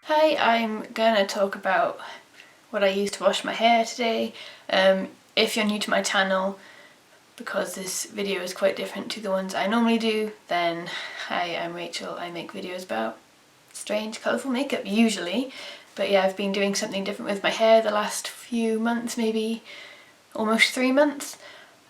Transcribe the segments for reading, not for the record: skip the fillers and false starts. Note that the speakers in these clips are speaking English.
Hi, I'm gonna talk about what I use to wash my hair today. If you're new to my channel, because this video is quite different to the ones I normally do, then hi, I'm Rachel. I make videos about strange, colourful makeup usually, but yeah, I've been doing something different with my hair the last few months, maybe almost 3 months,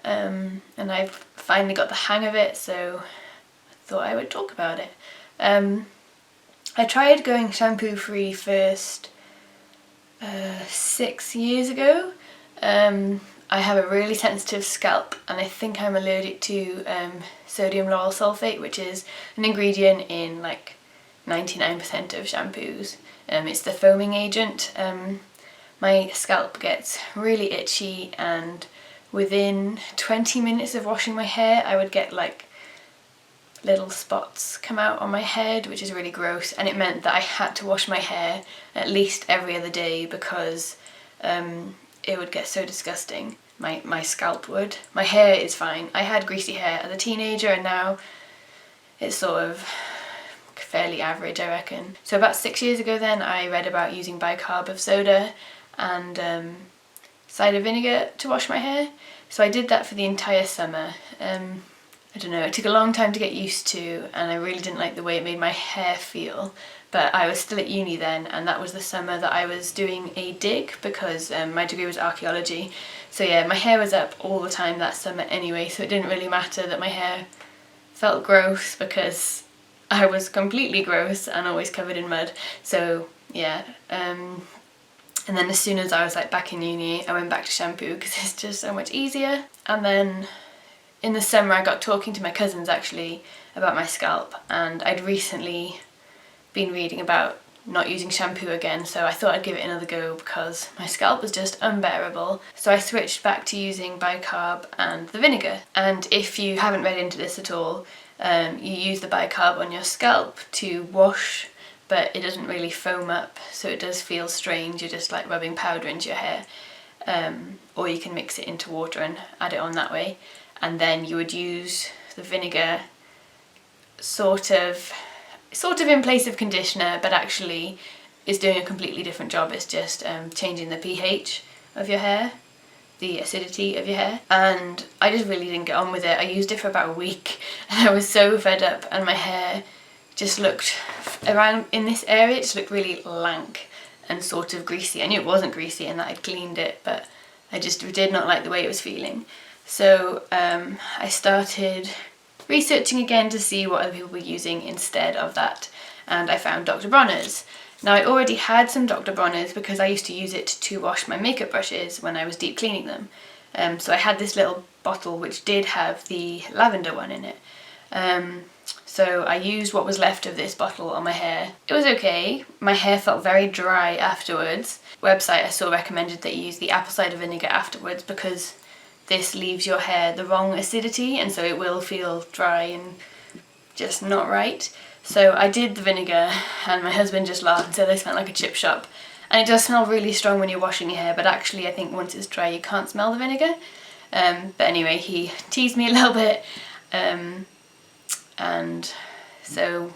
and I've finally got the hang of it, so I thought I would talk about it. I tried going shampoo free first 6 years ago. I have a really sensitive scalp and I think I'm allergic to sodium lauryl sulfate, which is an ingredient in like 99% of shampoos. It's the foaming agent. My scalp gets really itchy, and within 20 minutes of washing my hair I would get like little spots come out on my head, which is really gross, and it meant that I had to wash my hair at least every other day because it would get so disgusting. My scalp would. My hair is fine. I had greasy hair as a teenager and now it's sort of fairly average, I reckon. So about 6 years ago then I read about using bicarb of soda and cider vinegar to wash my hair. So I did that for the entire summer. I don't know, it took a long time to get used to and I really didn't like the way it made my hair feel, but I was still at uni then, and that was the summer that I was doing a dig because my degree was archaeology. So yeah, my hair was up all the time that summer anyway, so it didn't really matter that my hair felt gross because I was completely gross and always covered in mud. So yeah, and then as soon as I was like back in uni I went back to shampoo because it's just so much easier. And then in the summer I got talking to my cousins actually about my scalp, and I'd recently been reading about not using shampoo again, so I thought I'd give it another go because my scalp was just unbearable. So I switched back to using bicarb and the vinegar. And if you haven't read into this at all, you use the bicarb on your scalp to wash, but it doesn't really foam up, so it does feel strange. You're just like rubbing powder into your hair, or you can mix it into water and add it on that way. And then you would use the vinegar sort of in place of conditioner, but actually is doing a completely different job. It's just changing the pH of your hair, the acidity of your hair, and I just really didn't get on with it. I used it for about a week and I was so fed up, and my hair just looked, around in this area, it just looked really lank and sort of greasy. I knew it wasn't greasy and that I'd cleaned it, but I just did not like the way it was feeling. So I started researching again to see what other people were using instead of that, and I found Dr. Bronners. Now I already had some Dr. Bronners because I used to use it to wash my makeup brushes when I was deep cleaning them. So I had this little bottle which did have the lavender one in it. So I used what was left of this bottle on my hair. It was okay. My hair felt very dry afterwards. Website I saw recommended that you use the apple cider vinegar afterwards because this leaves your hair the wrong acidity, and so it will feel dry and just not right. So I did the vinegar and my husband just laughed and said I smelled like a chip shop. And it does smell really strong when you're washing your hair, but actually I think once it's dry you can't smell the vinegar. But anyway, he teased me a little bit, and so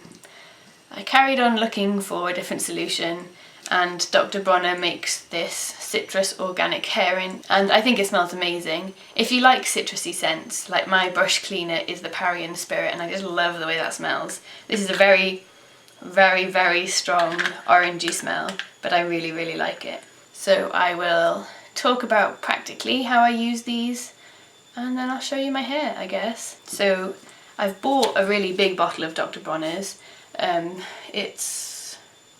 I carried on looking for a different solution, and Dr. Bronner makes this citrus organic hairing, and I think it smells amazing. If you like citrusy scents, like my brush cleaner is the Parian Spirit, and I just love the way that smells. This is a very, very, very strong orangey smell, but I really, really like it. So I will talk about practically how I use these, and then I'll show you my hair, I guess. So I've bought a really big bottle of Dr. Bronner's. It's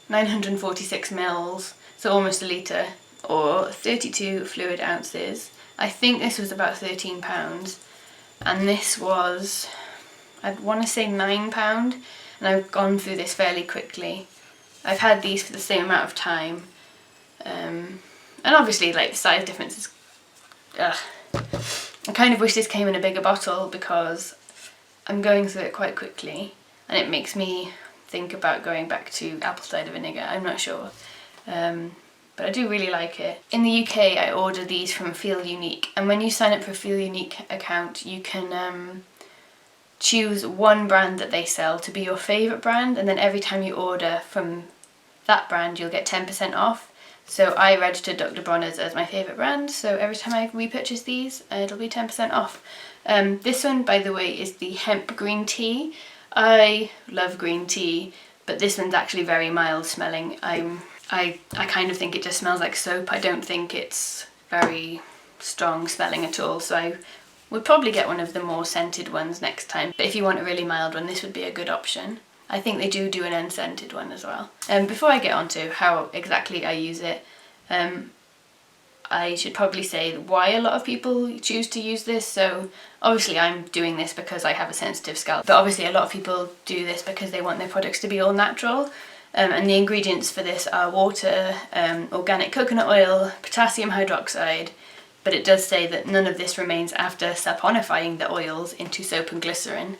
946 mils, so almost a litre, or 32 fluid ounces. I think this was about £13, and this was, I'd want to say £9, and I've gone through this fairly quickly. I've had these for the same amount of time, and obviously like the size difference is, I kind of wish this came in a bigger bottle because I'm going through it quite quickly and it makes me think about going back to apple cider vinegar. I'm not sure, but I do really like it. In the UK I order these from Feel Unique, and when you sign up for a Feel Unique account you can choose one brand that they sell to be your favourite brand, and then every time you order from that brand, you'll get 10% off. So I registered Dr. Bronners as my favourite brand, so every time I repurchase these, it'll be 10% off. This one, by the way, is the hemp green tea. I love green tea, but this one's actually very mild smelling. I kind of think it just smells like soap. I don't think it's very strong smelling at all, so I would probably get one of the more scented ones next time. But if you want a really mild one, this would be a good option. I think they do an unscented one as well. Before I get on to how exactly I use it, I should probably say why a lot of people choose to use this. So obviously I'm doing this because I have a sensitive scalp, but obviously a lot of people do this because they want their products to be all natural. And the ingredients for this are water, organic coconut oil, potassium hydroxide, but it does say that none of this remains after saponifying the oils into soap and glycerin.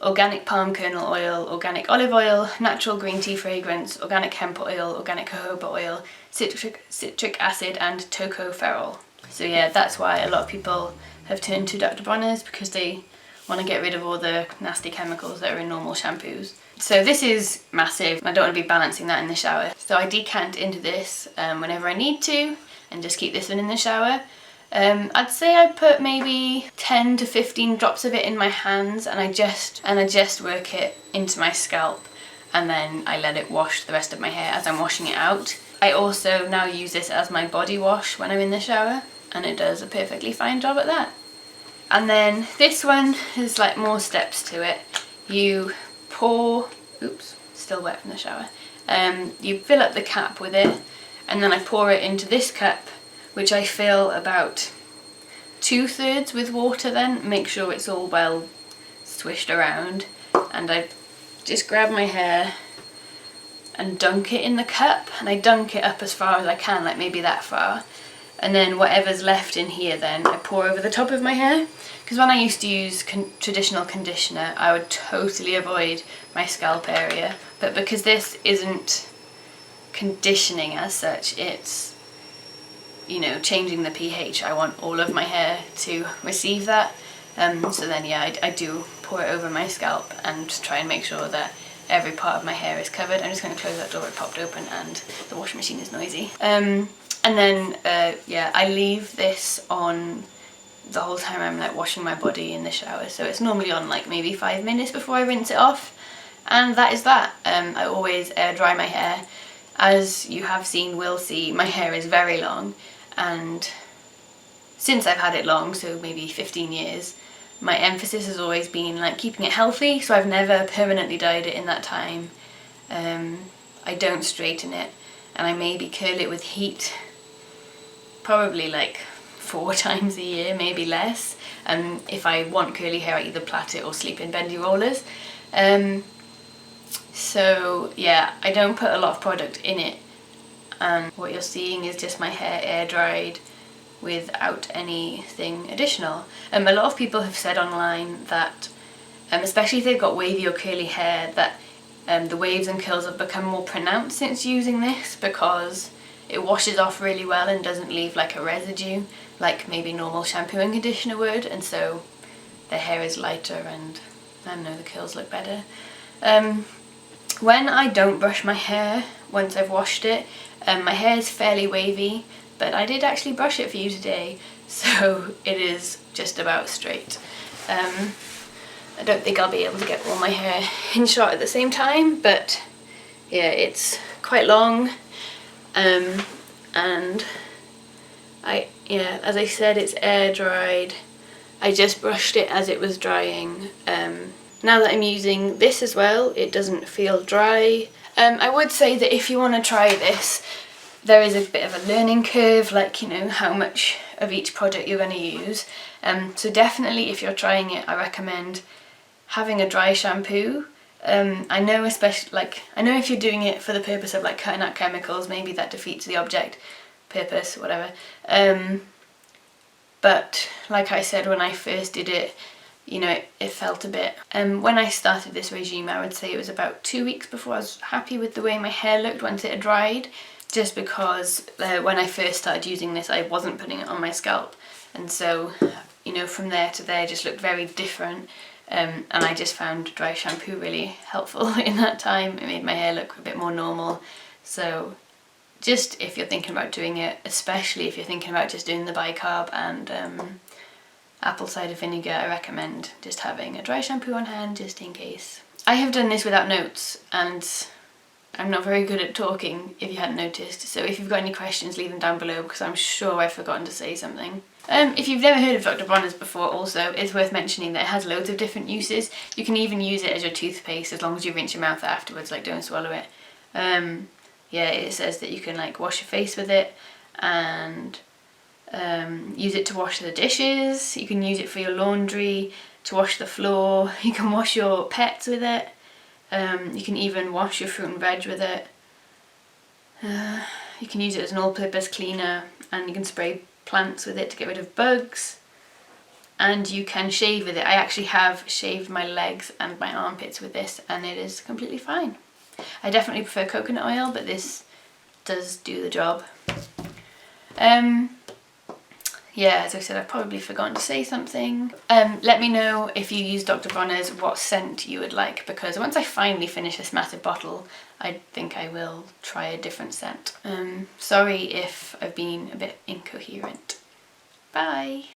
Organic palm kernel oil, organic olive oil, natural green tea fragrance, organic hemp oil, organic jojoba oil, citric acid and tocopherol. So yeah, that's why a lot of people have turned to Dr. Bronners, because they want to get rid of all the nasty chemicals that are in normal shampoos. So this is massive. I don't want to be balancing that in the shower. So I decant into this whenever I need to and just keep this one in the shower. I'd say I put maybe 10 to 15 drops of it in my hands, and I just work it into my scalp, and then I let it wash the rest of my hair as I'm washing it out. I also now use this as my body wash when I'm in the shower, and it does a perfectly fine job at that. And then this one has like more steps to it. You pour, oops, still wet from the shower. You fill up the cap with it, and then I pour it into this cup, which I fill about 2/3 with water then, make sure it's all well swished around, and I just grab my hair and dunk it in the cup, and I dunk it up as far as I can, like maybe that far, and then whatever's left in here then I pour over the top of my hair, because when I used to use traditional conditioner I would totally avoid my scalp area, but because this isn't conditioning as such, it's, you know, changing the pH, I want all of my hair to receive that. So then yeah, I do pour it over my scalp and try and make sure that every part of my hair is covered. I'm just going to close that door, it popped open and the washing machine is noisy. And then yeah, I leave this on the whole time I'm like washing my body in the shower, so it's normally on like maybe 5 minutes before I rinse it off, and that is that. I always air dry my hair. As you have seen, will see, my hair is very long, and since I've had it long, so maybe 15 years, my emphasis has always been like keeping it healthy, so I've never permanently dyed it in that time. I don't straighten it, and I maybe curl it with heat probably like 4 times a year, maybe less. If I want curly hair, I either plait it or sleep in bendy rollers. So yeah, I don't put a lot of product in it, and what you're seeing is just my hair air dried without anything additional. A lot of people have said online that, especially if they've got wavy or curly hair, that the waves and curls have become more pronounced since using this, because it washes off really well and doesn't leave like a residue like maybe normal shampoo and conditioner would, and so their hair is lighter and I don't know, the curls look better. When I don't brush my hair once I've washed it, my hair is fairly wavy, but I did actually brush it for you today, so it is just about straight. I don't think I'll be able to get all my hair in shot at the same time, but yeah, it's quite long, and yeah, as I said, it's air dried. I just brushed it as it was drying. Now that I'm using this as well, it doesn't feel dry. I would say that if you want to try this, there is a bit of a learning curve, like, you know, how much of each product you're going to use. So definitely if you're trying it, I recommend having a dry shampoo. I know if you're doing it for the purpose of like cutting out chemicals, maybe that defeats the object purpose, whatever. But like I said, when I first did it, you know, it felt a bit. When I started this regime, I would say it was about 2 weeks before I was happy with the way my hair looked once it had dried, just because when I first started using this, I wasn't putting it on my scalp, and so, you know, from there to there it just looked very different. and I just found dry shampoo really helpful in that time. It made my hair look a bit more normal. So just if you're thinking about doing it, especially if you're thinking about just doing the bicarb and apple cider vinegar, I recommend just having a dry shampoo on hand just in case. I have done this without notes, and I'm not very good at talking, if you hadn't noticed, so if you've got any questions, leave them down below, because I'm sure I've forgotten to say something. If you've never heard of Dr. Bronners before, also, it's worth mentioning that it has loads of different uses. You can even use it as your toothpaste, as long as you rinse your mouth afterwards, like don't swallow it. Yeah, it says that you can like wash your face with it, and use it to wash the dishes. You can use it for your laundry, to wash the floor. You can wash your pets with it. You can even wash your fruit and veg with it. You can use it as an all-purpose cleaner, and you can spray plants with it to get rid of bugs. And you can shave with it. I actually have shaved my legs and my armpits with this, and it is completely fine. I definitely prefer coconut oil, but this does do the job. Yeah, as I said, I've probably forgotten to say something. Let me know if you use Dr. Bronners what scent you would like, because once I finally finish this massive bottle, I think I will try a different scent. Sorry if I've been a bit incoherent. Bye!